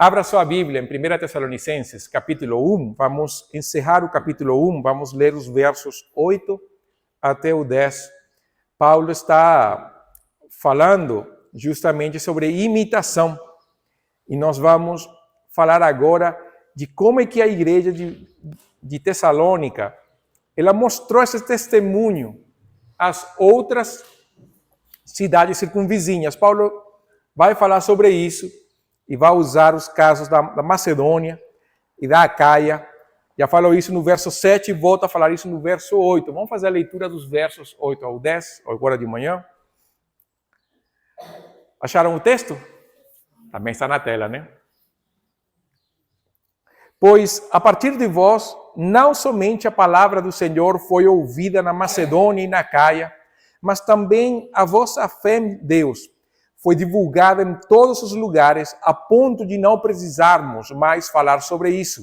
Abra sua Bíblia em 1 Tessalonicenses, capítulo 1. Vamos encerrar o capítulo 1, vamos ler os versos 8 até o 10. Paulo está falando justamente sobre imitação. E nós vamos falar agora de como é que a igreja de Tessalônica, ela mostrou esse testemunho às outras cidades circunvizinhas. Paulo vai falar sobre isso e vai usar os casos da Macedônia e da Acaia. Já falou isso no verso 7 e volta a falar isso no verso 8. Vamos fazer a leitura dos versos 8 ao 10, agora de manhã. Acharam o texto? Também está na tela, né? Pois, a partir de vós, não somente a palavra do Senhor foi ouvida na Macedônia e na Acaia, mas também a vossa fé em Deus foi divulgada em todos os lugares, a ponto de não precisarmos mais falar sobre isso.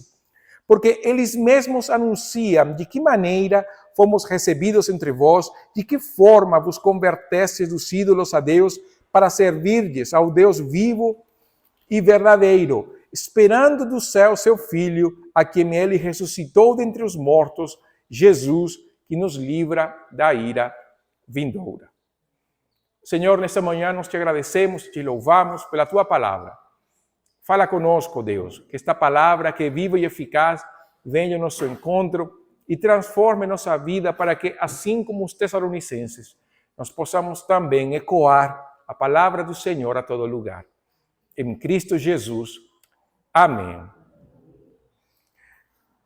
Porque eles mesmos anunciam de que maneira fomos recebidos entre vós, de que forma vos convertestes dos ídolos a Deus, para servirdes ao Deus vivo e verdadeiro, esperando do céu seu Filho, a quem ele ressuscitou dentre os mortos, Jesus, que nos livra da ira vindoura. Senhor, nesta manhã nós te agradecemos, te louvamos pela tua palavra. Fala conosco, Deus, que esta palavra que é viva e eficaz venha ao nosso encontro e transforme nossa vida para que, assim como os tessalonicenses, nós possamos também ecoar a palavra do Senhor a todo lugar. Em Cristo Jesus. Amém.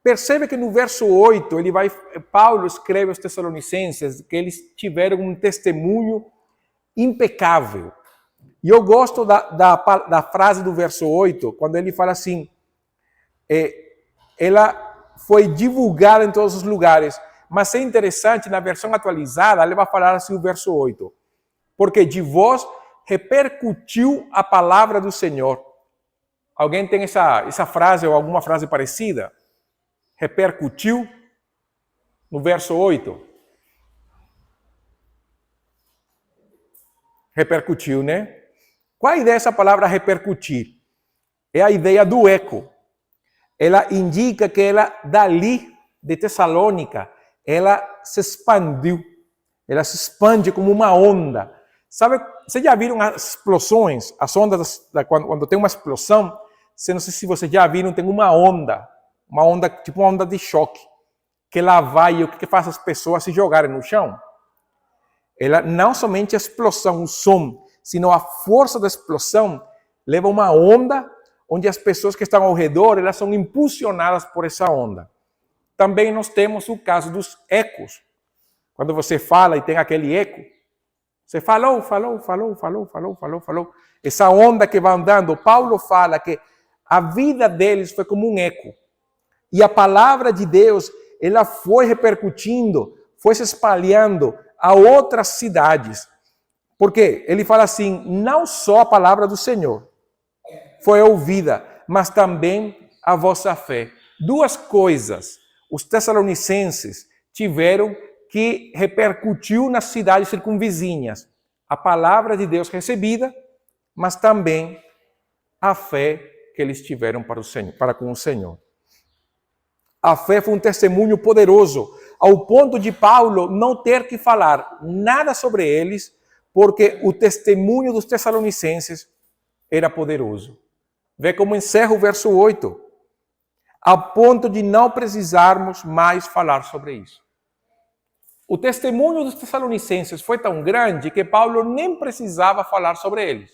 Percebe que no verso 8, Paulo escreve aos Tessalonicenses que eles tiveram um testemunho impecável. E eu gosto da frase do verso 8, quando ele fala assim, ela foi divulgada em todos os lugares. Mas é interessante, na versão atualizada, ele vai falar assim o verso 8. Porque de vós repercutiu a palavra do Senhor. Alguém tem essa frase ou alguma frase parecida? Repercutiu no verso 8. Repercutiu, né? Qual a ideia dessa palavra repercutir? É a ideia do eco. Ela indica que ela, dali, de Tessalônica, ela se expandiu. Ela se expande como uma onda. Sabe, vocês já viram as explosões? As ondas, quando tem uma explosão, não sei se vocês já viram, tem uma onda, tipo uma onda de choque, que ela vai e o que faz as pessoas se jogarem no chão? Ela não somente a explosão, o som, sino a força da explosão leva uma onda onde as pessoas que estão ao redor, elas são impulsionadas por essa onda. Também nós temos o caso dos ecos. Quando você fala e tem aquele eco, você falou. Essa onda que vai andando, Paulo fala que a vida deles foi como um eco. E a palavra de Deus, ela foi repercutindo, foi se espalhando a outras cidades. Porque ele fala assim, não só a palavra do Senhor foi ouvida, mas também a vossa fé. Duas coisas os tessalonicenses tiveram que repercutiu nas cidades circunvizinhas. A palavra de Deus recebida, mas também a fé que eles tiveram para com o Senhor. A fé foi um testemunho poderoso, ao ponto de Paulo não ter que falar nada sobre eles, porque o testemunho dos tessalonicenses era poderoso. Vê como encerra o verso 8. A ponto de não precisarmos mais falar sobre isso. O testemunho dos tessalonicenses foi tão grande que Paulo nem precisava falar sobre eles.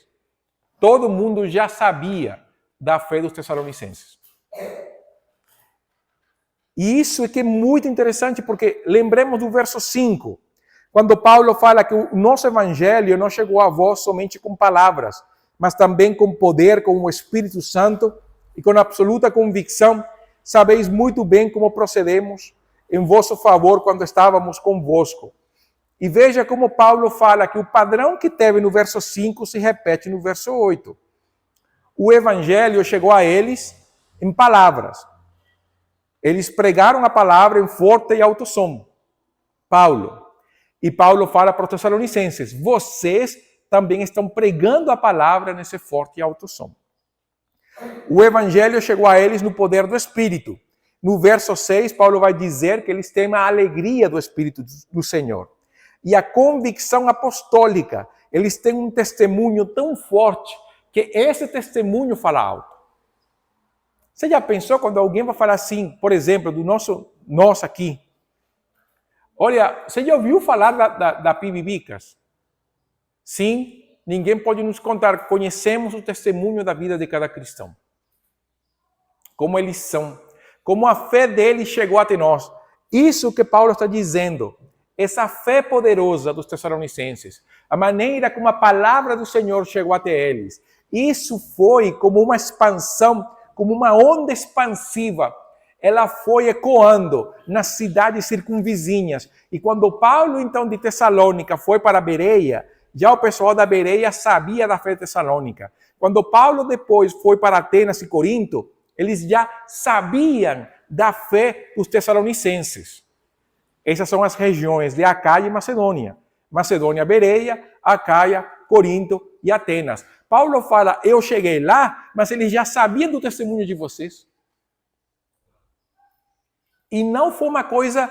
Todo mundo já sabia da fé dos tessalonicenses. E isso é que é muito interessante, porque lembremos do verso 5, quando Paulo fala que o nosso evangelho não chegou a vós somente com palavras, mas também com poder, com o Espírito Santo e com absoluta convicção. Sabeis muito bem como procedemos em vosso favor quando estávamos convosco. E veja como Paulo fala que o padrão que teve no verso 5 se repete no verso 8. O evangelho chegou a eles em palavras. Eles pregaram a palavra em forte e alto som. Paulo. E Paulo fala para os tessalonicenses, vocês também estão pregando a palavra nesse forte e alto som. O evangelho chegou a eles no poder do Espírito. No verso 6, Paulo vai dizer que eles têm a alegria do Espírito do Senhor. E a convicção apostólica, eles têm um testemunho tão forte que esse testemunho fala alto. Você já pensou quando alguém vai falar assim, por exemplo, do nós aqui? Olha, você já ouviu falar da Pibibicas? Sim, ninguém pode nos contar. Conhecemos o testemunho da vida de cada cristão. Como eles são. Como a fé deles chegou até nós. Isso que Paulo está dizendo. Essa fé poderosa dos Tessalonicenses. A maneira como a palavra do Senhor chegou até eles. Isso foi como uma expansão, como uma onda expansiva. Ela foi ecoando nas cidades circunvizinhas. E quando Paulo, então, de Tessalônica foi para Bereia, já o pessoal da Bereia sabia da fé tessalônica. Quando Paulo depois foi para Atenas e Corinto, eles já sabiam da fé dos tessalonicenses. Essas são as regiões de Acaia e Macedônia. Macedônia, Bereia, Acaia, Corinto e Atenas. Paulo fala, eu cheguei lá, mas eles já sabiam do testemunho de vocês. E não foi uma coisa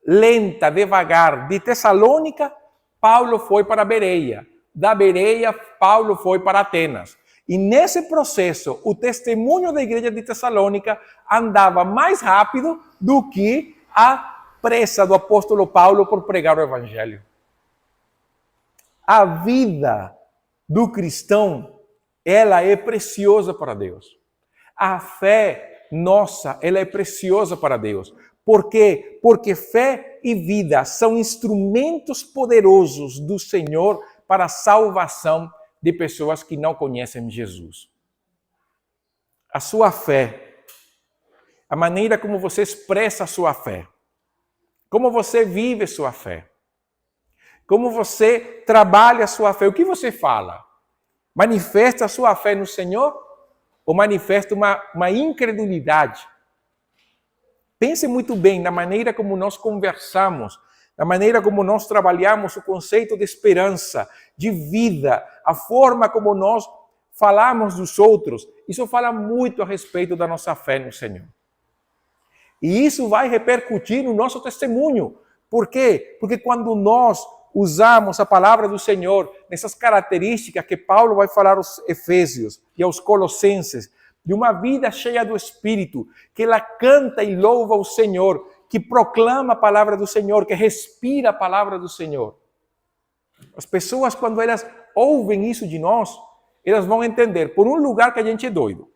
lenta, devagar. De Tessalônica, Paulo foi para Bereia. Da Bereia, Paulo foi para Atenas. E nesse processo, o testemunho da igreja de Tessalônica andava mais rápido do que a pressa do apóstolo Paulo por pregar o evangelho. A vida do cristão, ela é preciosa para Deus. A fé nossa, ela é preciosa para Deus. Por quê? Porque fé e vida são instrumentos poderosos do Senhor para a salvação de pessoas que não conhecem Jesus. A sua fé, a maneira como você expressa a sua fé, como você vive sua fé, como você trabalha a sua fé, o que você fala? Manifesta a sua fé no Senhor ou manifesta uma incredulidade? Pense muito bem na maneira como nós conversamos, na maneira como nós trabalhamos o conceito de esperança, de vida, a forma como nós falamos dos outros. Isso fala muito a respeito da nossa fé no Senhor. E isso vai repercutir no nosso testemunho. Por quê? Porque quando nós usamos a palavra do Senhor nessas características que Paulo vai falar aos Efésios e aos Colossenses, de uma vida cheia do Espírito, que ela canta e louva o Senhor, que proclama a palavra do Senhor, que respira a palavra do Senhor. As pessoas, quando elas ouvem isso de nós, elas vão entender, por um lugar, que a gente é doido,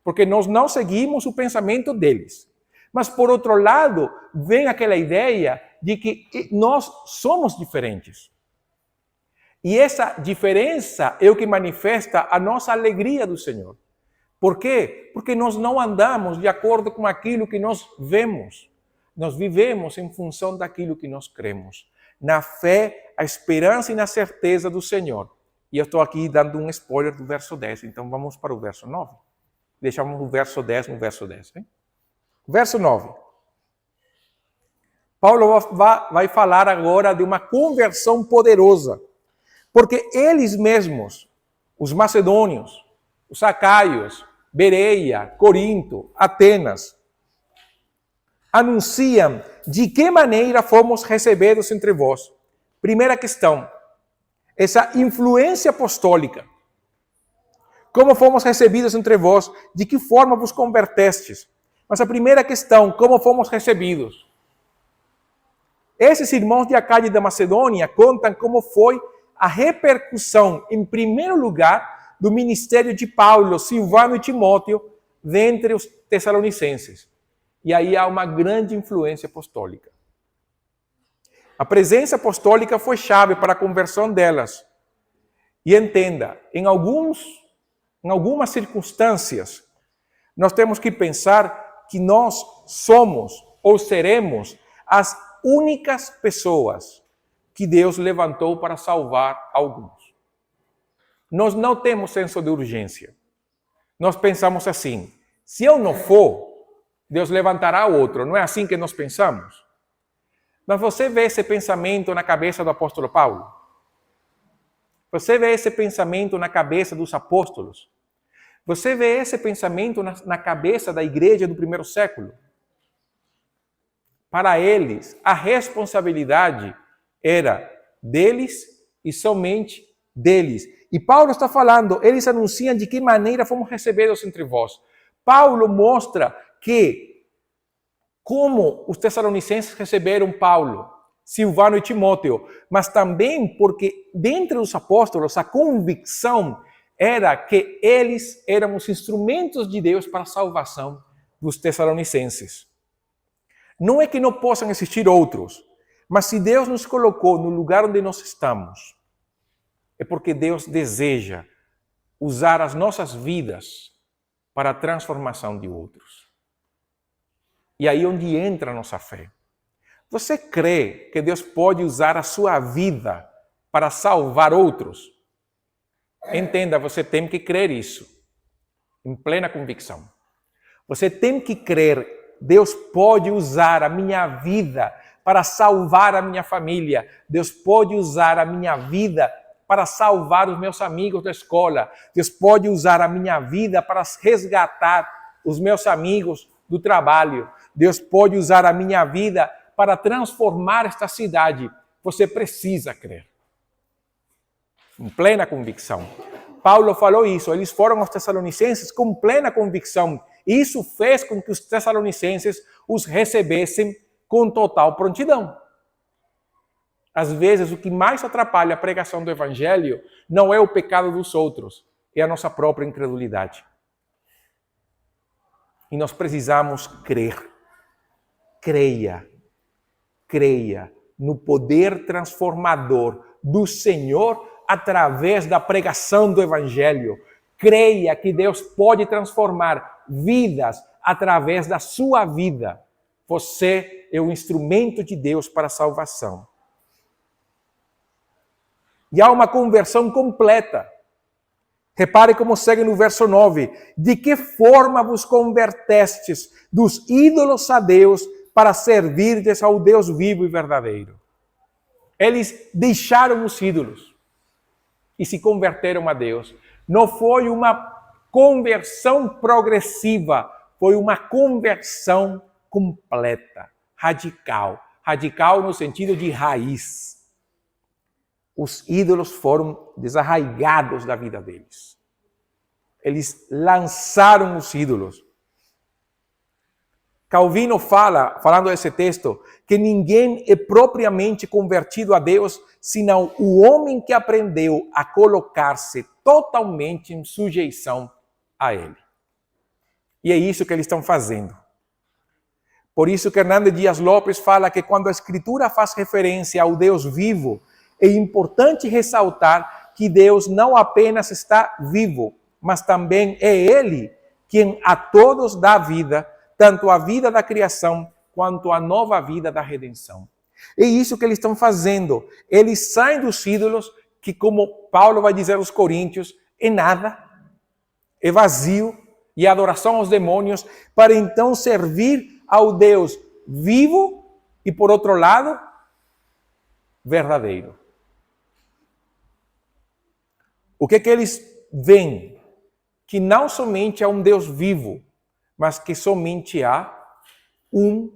porque nós não seguimos o pensamento deles. Mas, por outro lado, vem aquela ideia de que nós somos diferentes. E essa diferença é o que manifesta a nossa alegria do Senhor. Por quê? Porque nós não andamos de acordo com aquilo que nós vemos. Nós vivemos em função daquilo que nós cremos. Na fé, a esperança e na certeza do Senhor. E eu estou aqui dando um spoiler do verso 10. Então vamos para o verso 9. Deixamos o verso 10 no verso 10. Hein? Verso 9. Paulo vai falar agora de uma conversão poderosa. Porque eles mesmos, os macedônios, os acaios, Bereia, Corinto, Atenas, anunciam de que maneira fomos recebidos entre vós. Primeira questão, essa influência apostólica. Como fomos recebidos entre vós, de que forma vos convertestes. Mas a primeira questão, como fomos recebidos. Esses irmãos de Acaia e da Macedônia contam como foi a repercussão, em primeiro lugar, do ministério de Paulo, Silvano e Timóteo, dentre os tessalonicenses. E aí há uma grande influência apostólica. A presença apostólica foi chave para a conversão delas. E entenda, em algumas circunstâncias, nós temos que pensar que nós somos ou seremos as únicas pessoas que Deus levantou para salvar alguns. Nós não temos senso de urgência. Nós pensamos assim, se eu não for, Deus levantará outro. Não é assim que nós pensamos? Mas você vê esse pensamento na cabeça do apóstolo Paulo? Você vê esse pensamento na cabeça dos apóstolos? Você vê esse pensamento na cabeça da igreja do primeiro século? Para eles, a responsabilidade era deles e somente deles. E Paulo está falando, eles anunciam de que maneira fomos recebidos entre vós. Paulo mostra que como os tessalonicenses receberam Paulo, Silvano e Timóteo, mas também porque dentre os apóstolos a convicção era que eles eram os instrumentos de Deus para a salvação dos tessalonicenses. Não é que não possam existir outros, mas se Deus nos colocou no lugar onde nós estamos, é porque Deus deseja usar as nossas vidas para a transformação de outros. E aí é onde entra a nossa fé. Você crê que Deus pode usar a sua vida para salvar outros? Entenda, você tem que crer isso, em plena convicção. Você tem que crer, Deus pode usar a minha vida para salvar a minha família. Deus pode usar a minha vida para salvar os meus amigos da escola. Deus pode usar a minha vida para resgatar os meus amigos do trabalho. Deus pode usar a minha vida para transformar esta cidade. Você precisa crer. Em plena convicção. Paulo falou isso. Eles foram aos Tessalonicenses com plena convicção. Isso fez com que os Tessalonicenses os recebessem com total prontidão. Às vezes, o que mais atrapalha a pregação do Evangelho não é o pecado dos outros, é a nossa própria incredulidade. E nós precisamos crer. Creia no poder transformador do Senhor através da pregação do Evangelho. Creia que Deus pode transformar vidas através da sua vida. Você é o instrumento de Deus para a salvação. E há uma conversão completa. Repare como segue no verso 9. De que forma vos convertestes dos ídolos a Deus para servirdes ao Deus vivo e verdadeiro? Eles deixaram os ídolos e se converteram a Deus. Não foi uma conversão progressiva, foi uma conversão completa, radical. Radical no sentido de raiz. Os ídolos foram desarraigados da vida deles. Eles lançaram os ídolos. Calvino fala, falando desse texto, que ninguém é propriamente convertido a Deus, senão o homem que aprendeu a colocar-se totalmente em sujeição a Ele. E é isso que eles estão fazendo. Por isso que Hernando Dias Lopes fala que quando a Escritura faz referência ao Deus vivo, é importante ressaltar que Deus não apenas está vivo, mas também é Ele quem a todos dá vida, tanto a vida da criação quanto a nova vida da redenção. É isso que eles estão fazendo. Eles saem dos ídolos, que como Paulo vai dizer aos Coríntios, é nada, é vazio, e adoração aos demônios, para então servir ao Deus vivo e, por outro lado, verdadeiro. O que eles veem? Que não somente há um Deus vivo, mas que somente há um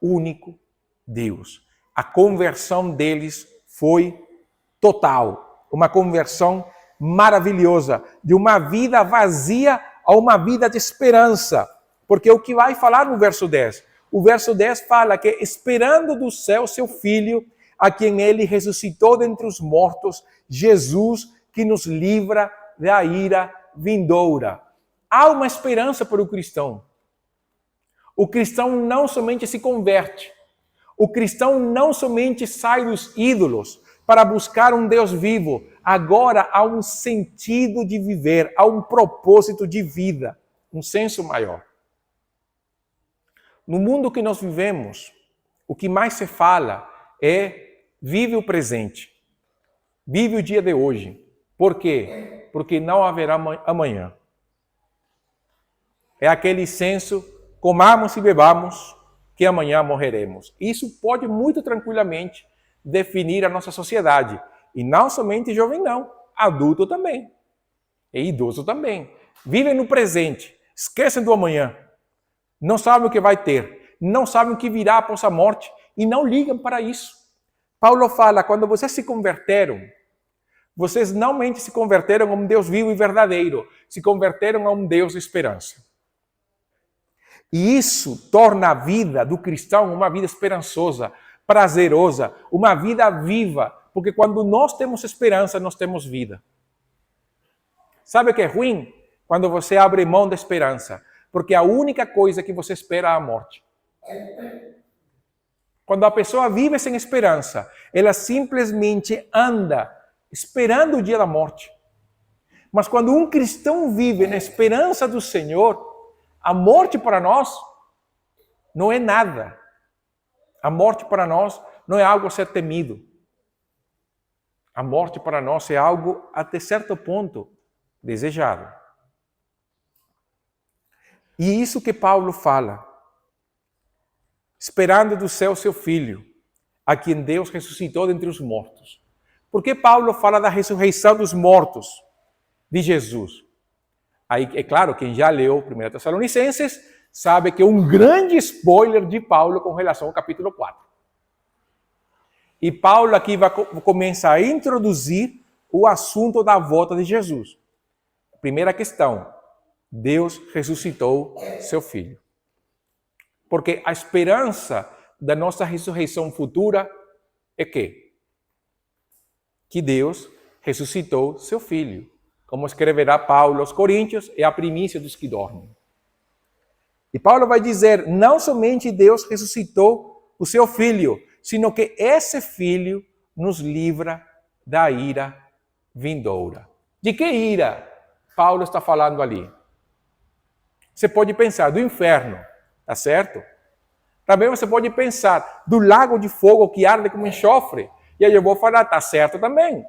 único Deus. A conversão deles foi total. Uma conversão maravilhosa. De uma vida vazia a uma vida de esperança. Porque o que vai falar no verso 10? O verso 10 fala que esperando do céu seu Filho, a quem ele ressuscitou dentre os mortos, Jesus, que nos livra da ira vindoura. Há uma esperança para o cristão. O cristão não somente se converte. O cristão não somente sai dos ídolos para buscar um Deus vivo. Agora há um sentido de viver, há um propósito de vida, um senso maior. No mundo que nós vivemos, o que mais se fala é vive o presente, vive o dia de hoje. Por quê? Porque não haverá amanhã. É aquele senso, comamos e bebamos, que amanhã morreremos. Isso pode muito tranquilamente definir a nossa sociedade. E não somente jovem não, adulto também. E idoso também. vivem no presente, esquecem do amanhã, não sabem o que vai ter, não sabem o que virá após a morte e não ligam para isso. Paulo fala, quando vocês se converteram, vocês não somente se converteram a um Deus vivo e verdadeiro, se converteram a um Deus de esperança. E isso torna a vida do cristão uma vida esperançosa, prazerosa, uma vida viva, porque quando nós temos esperança, nós temos vida. Sabe o que é ruim? Quando você abre mão da esperança, porque a única coisa que você espera é a morte. Quando a pessoa vive sem esperança, ela simplesmente anda esperando o dia da morte. Mas quando um cristão vive na esperança do Senhor, a morte para nós não é nada. A morte para nós não é algo a ser temido. A morte para nós é algo, até certo ponto, desejado. E isso que Paulo fala, esperando do céu seu Filho, a quem Deus ressuscitou dentre os mortos. Por que Paulo fala da ressurreição dos mortos de Jesus? Aí, é claro, quem já leu 1 Tessalonicenses sabe que é um grande spoiler de Paulo com relação ao capítulo 4. E Paulo aqui começa a introduzir o assunto da volta de Jesus. Primeira questão, Deus ressuscitou seu Filho. Porque a esperança da nossa ressurreição futura é que Deus ressuscitou seu Filho. Como escreverá Paulo aos Coríntios, é a primícia dos que dormem. E Paulo vai dizer, não somente Deus ressuscitou o seu Filho, sino que esse Filho nos livra da ira vindoura. De que ira Paulo está falando ali? Você pode pensar do inferno, tá certo? Também você pode pensar do lago de fogo que arde como enxofre. E aí eu vou falar, tá certo também.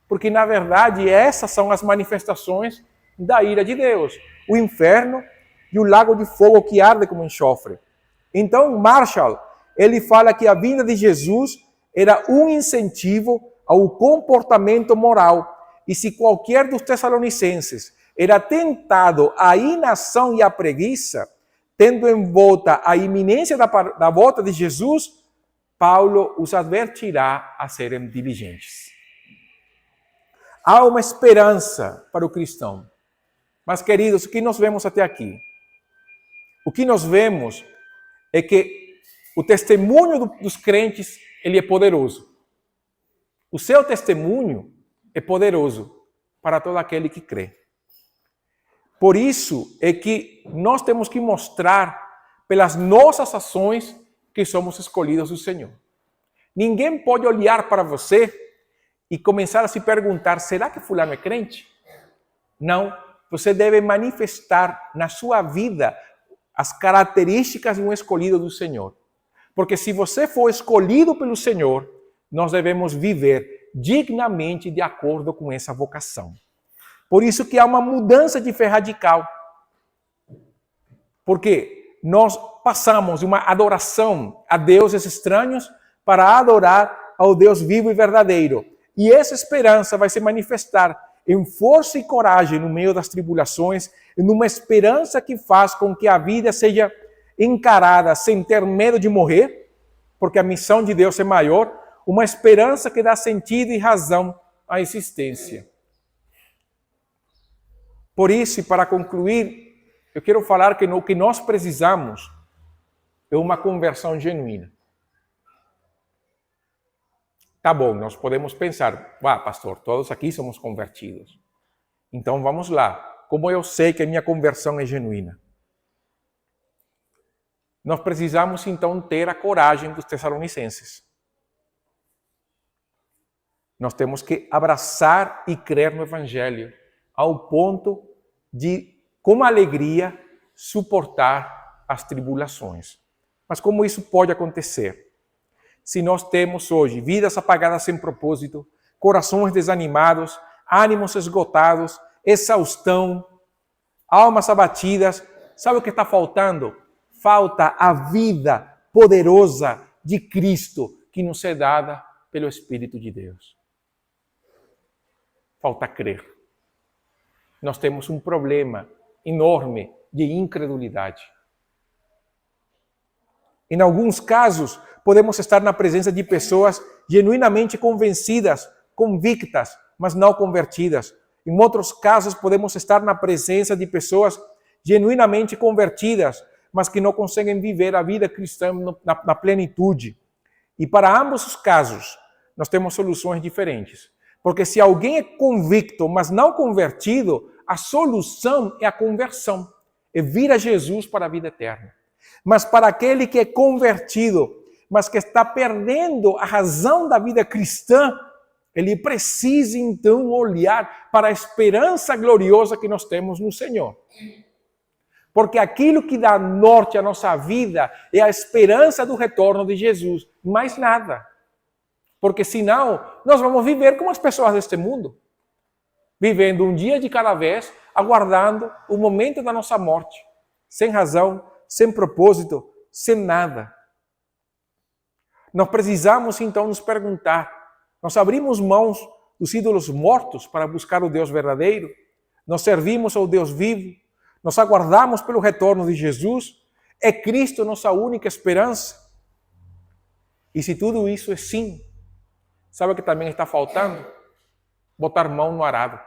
Porque, na verdade, essas são as manifestações da ira de Deus. O inferno e o lago de fogo que arde como enxofre. Então, Marshall, ele fala que a vinda de Jesus era um incentivo ao comportamento moral. E se qualquer dos tessalonicenses era tentado à inação e à preguiça, tendo em volta a iminência da volta de Jesus, Paulo os advertirá a serem diligentes. Há uma esperança para o cristão. Mas, queridos, o que nós vemos até aqui? O que nós vemos é que o testemunho dos crentes, ele é poderoso. O seu testemunho é poderoso para todo aquele que crê. Por isso é que nós temos que mostrar pelas nossas ações que somos escolhidos do Senhor. Ninguém pode olhar para você e começar a se perguntar, será que fulano é crente? Não, você deve manifestar na sua vida as características de um escolhido do Senhor. Porque se você for escolhido pelo Senhor, nós devemos viver dignamente de acordo com essa vocação. Por isso que há uma mudança de fé radical. Porque nós passamos de uma adoração a deuses estranhos para adorar ao Deus vivo e verdadeiro. E essa esperança vai se manifestar em força e coragem no meio das tribulações, numa esperança que faz com que a vida seja encarada sem ter medo de morrer, porque a missão de Deus é maior, uma esperança que dá sentido e razão à existência. Por isso, e para concluir, eu quero falar que o que nós precisamos é uma conversão genuína. Tá bom, nós podemos pensar, pastor, todos aqui somos convertidos. Então vamos lá. Como eu sei que a minha conversão é genuína? Nós precisamos então ter a coragem dos tessalonicenses. Nós temos que abraçar e crer no Evangelho, ao ponto de, com alegria, suportar as tribulações. Mas como isso pode acontecer? Se nós temos hoje vidas apagadas sem propósito, corações desanimados, ânimos esgotados, exaustão, almas abatidas, sabe o que está faltando? Falta a vida poderosa de Cristo que nos é dada pelo Espírito de Deus. Falta crer. nós temos um problema enorme de incredulidade. Em alguns casos, podemos estar na presença de pessoas genuinamente convencidas, convictas, mas não convertidas. Em outros casos, podemos estar na presença de pessoas genuinamente convertidas, mas que não conseguem viver a vida cristã na plenitude. E para ambos os casos, nós temos soluções diferentes. Porque se alguém é convicto, mas não convertido, a solução é a conversão, é vir a Jesus para a vida eterna. Mas para aquele que é convertido, mas que está perdendo a razão da vida cristã, ele precisa então olhar para a esperança gloriosa que nós temos no Senhor. Porque aquilo que dá norte à nossa vida é a esperança do retorno de Jesus, mais nada. Porque senão, nós vamos viver como as pessoas deste mundo, vivendo um dia de cada vez, aguardando o momento da nossa morte, sem razão, sem propósito, sem nada. Nós precisamos então nos perguntar, nós abrimos mãos dos ídolos mortos para buscar o Deus verdadeiro, nós servimos ao Deus vivo, nós aguardamos pelo retorno de Jesus, é Cristo nossa única esperança? E se tudo isso é sim, sabe o que também está faltando? Botar mão no arado.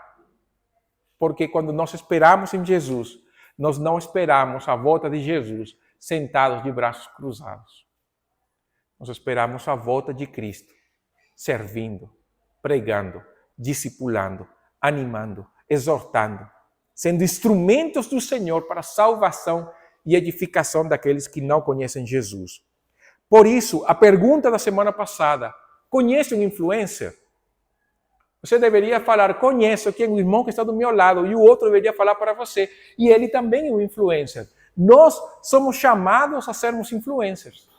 Porque quando nós esperamos em Jesus, nós não esperamos a volta de Jesus sentados de braços cruzados. Nós esperamos a volta de Cristo, servindo, pregando, discipulando, animando, exortando, sendo instrumentos do Senhor para a salvação e edificação daqueles que não conhecem Jesus. Por isso, a pergunta da semana passada, conhece um influencer? Você deveria falar, conheço quem é o irmão que está do meu lado, e o outro deveria falar para você. E ele também é um influencer. Nós somos chamados a sermos influencers.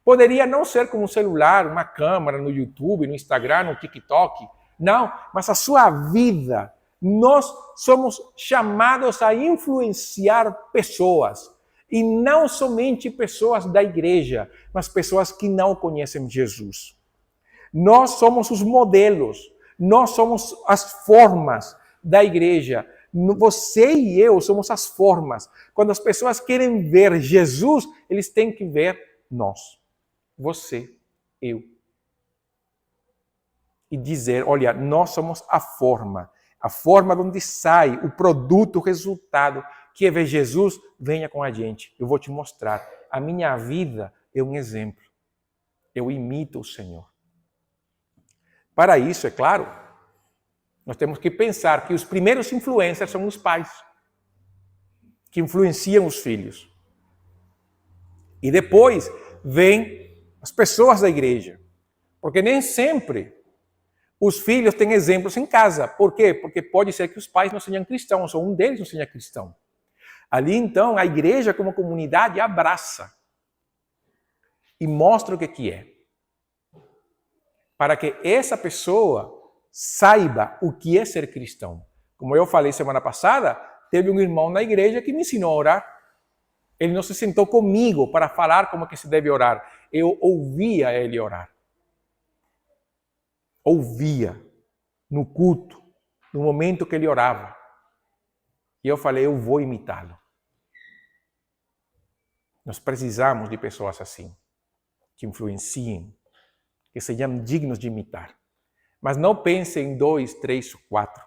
Poderia não ser como um celular, uma câmera no YouTube, no Instagram, no TikTok. Não, mas a sua vida. Nós somos chamados a influenciar pessoas. E não somente pessoas da igreja, mas pessoas que não conhecem Jesus. Nós somos os modelos. Nós somos as formas da igreja. Você e eu somos as formas. Quando as pessoas querem ver Jesus, eles têm que ver nós. Você, eu. E dizer, olha, nós somos a forma de onde sai o produto, o resultado. Quer ver Jesus? Venha com a gente. Eu vou te mostrar. A minha vida é um exemplo. Eu imito o Senhor. Para isso, é claro, nós temos que pensar que os primeiros influencers são os pais, que influenciam os filhos. E depois vem as pessoas da igreja. Porque nem sempre os filhos têm exemplos em casa. Por quê? Porque pode ser que os pais não sejam cristãos, ou um deles não seja cristão. Ali, então, a igreja como comunidade abraça e mostra o que é. Para que essa pessoa saiba o que é ser cristão. Como eu falei semana passada, teve um irmão na igreja que me ensinou a orar. Ele não se sentou comigo para falar como que se deve orar. Eu ouvia ele orar. Ouvia no culto, no momento que ele orava. E eu falei, eu vou imitá-lo. Nós precisamos de pessoas assim, que influenciem, que sejam dignos de imitar. Mas não pense em 2, 3, 4.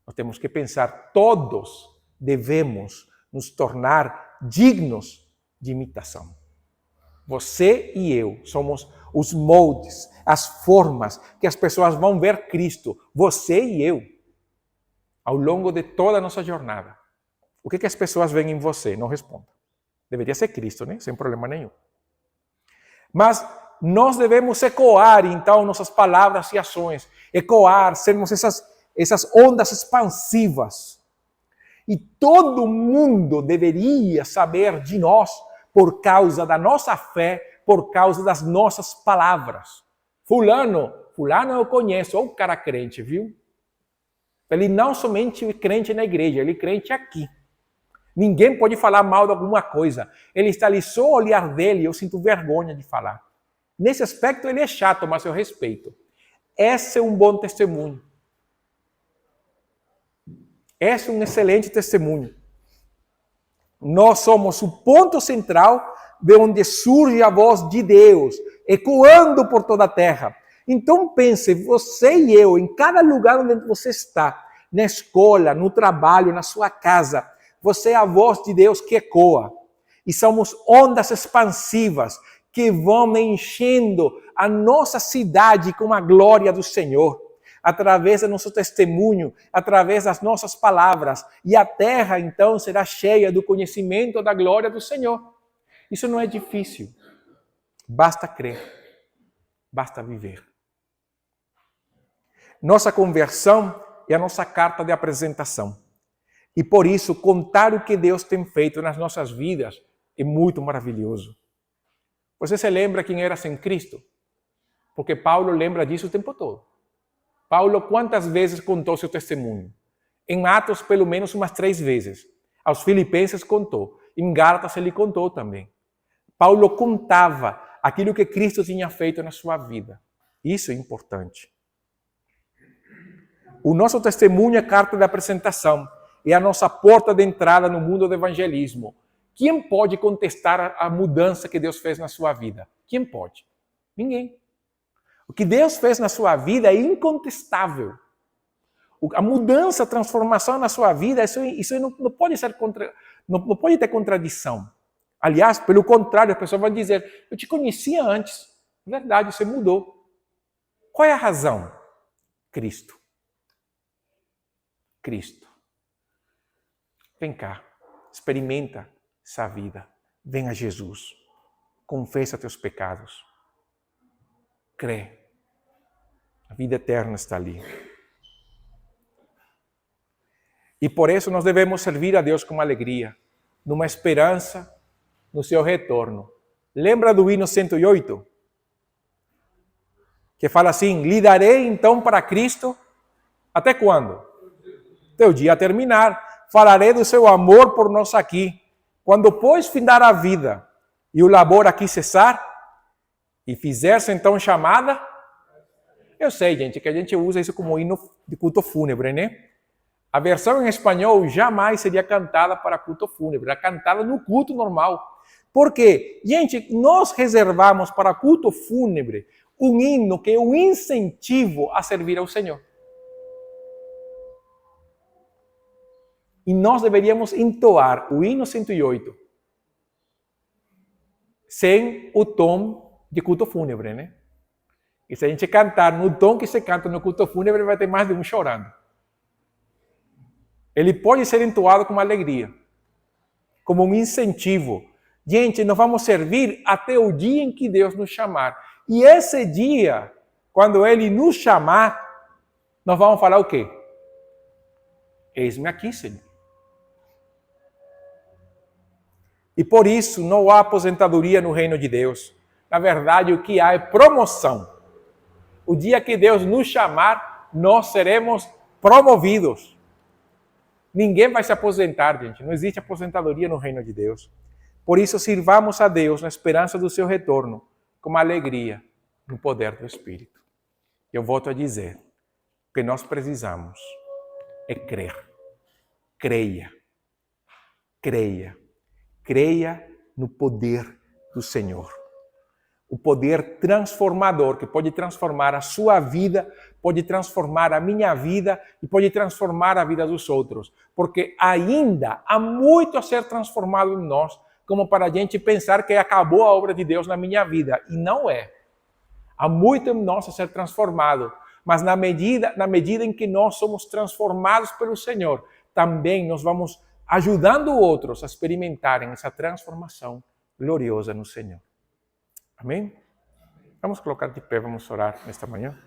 Nós temos que pensar, todos devemos nos tornar dignos de imitação. Você e eu somos os moldes, as formas que as pessoas vão ver Cristo. Você e eu, ao longo de toda a nossa jornada. O que as pessoas veem em você? Não responda. Deveria ser Cristo, né? Sem problema nenhum. Mas nós devemos ecoar, então, nossas palavras e ações. Ecoar, sermos essas ondas expansivas. E todo mundo deveria saber de nós por causa da nossa fé, por causa das nossas palavras. Fulano eu conheço, ou o cara crente, viu? Ele não somente é crente na igreja, ele é crente aqui. Ninguém pode falar mal de alguma coisa. Ele está ali só o olhar dele, eu sinto vergonha de falar. Nesse aspecto ele é chato, mas eu respeito. Esse é um bom testemunho. Esse é um excelente testemunho. Nós somos o ponto central de onde surge a voz de Deus, ecoando por toda a terra. Então pense, você e eu, em cada lugar onde você está, na escola, no trabalho, na sua casa, você é a voz de Deus que ecoa. E somos ondas expansivas que vão enchendo a nossa cidade com a glória do Senhor, através do nosso testemunho, através das nossas palavras. E a terra, então, será cheia do conhecimento da glória do Senhor. Isso não é difícil. Basta crer. Basta viver. Nossa conversão é a nossa carta de apresentação. E por isso, contar o que Deus tem feito nas nossas vidas é muito maravilhoso. Você se lembra quem era sem Cristo? Porque Paulo lembra disso o tempo todo. Paulo, quantas vezes contou seu testemunho? Em Atos, pelo menos umas 3 vezes. Aos Filipenses contou. Em Gálatas, ele contou também. Paulo contava aquilo que Cristo tinha feito na sua vida. Isso é importante. O nosso testemunho é carta de apresentação. É a nossa porta de entrada no mundo do evangelismo. Quem pode contestar a mudança que Deus fez na sua vida? Quem pode? Ninguém. O que Deus fez na sua vida é incontestável. A mudança, a transformação na sua vida, isso não pode ser não pode ter contradição. Aliás, pelo contrário, as pessoas vão dizer, eu te conhecia antes. É verdade, você mudou. Qual é a razão? Cristo. Cristo. Vem cá, experimenta essa vida. Vem a Jesus. Confessa teus pecados. Crê. A vida eterna está ali. E por isso nós devemos servir a Deus com alegria, numa esperança no seu retorno. Lembra do hino 108? Que fala assim, lhe darei então para Cristo, até quando? Teu dia terminar. Falarei do seu amor por nós aqui. Quando, pois, findar a vida e o labor aqui cessar, e fizer-se então chamada, eu sei, gente, que a gente usa isso como hino de culto fúnebre, né? A versão em espanhol jamais seria cantada para culto fúnebre, era cantada no culto normal. Por quê? Gente, nós reservamos para culto fúnebre um hino que é um incentivo a servir ao Senhor. E nós deveríamos entoar o hino 108 sem o tom de culto fúnebre, né? E se a gente cantar no tom que se canta no culto fúnebre, vai ter mais de um chorando. Ele pode ser entoado com alegria, como um incentivo. Gente, nós vamos servir até o dia em que Deus nos chamar. E esse dia, quando Ele nos chamar, nós vamos falar o quê? Eis-me aqui, Senhor. E por isso não há aposentadoria no reino de Deus. Na verdade, o que há é promoção. O dia que Deus nos chamar, nós seremos promovidos. Ninguém vai se aposentar, gente. Não existe aposentadoria no reino de Deus. Por isso, sirvamos a Deus na esperança do seu retorno, com alegria, no poder do Espírito. Eu volto a dizer, o que nós precisamos é crer. Creia. Creia. Creia no poder do Senhor. O poder transformador que pode transformar a sua vida, pode transformar a minha vida e pode transformar a vida dos outros. Porque ainda há muito a ser transformado em nós, como para a gente pensar que acabou a obra de Deus na minha vida. E não é. Há muito em nós a ser transformado. Mas na medida em que nós somos transformados pelo Senhor, também nós vamos ajudando outros a experimentarem essa transformação gloriosa no Senhor. Amém? Vamos colocar de pé, vamos orar nesta manhã.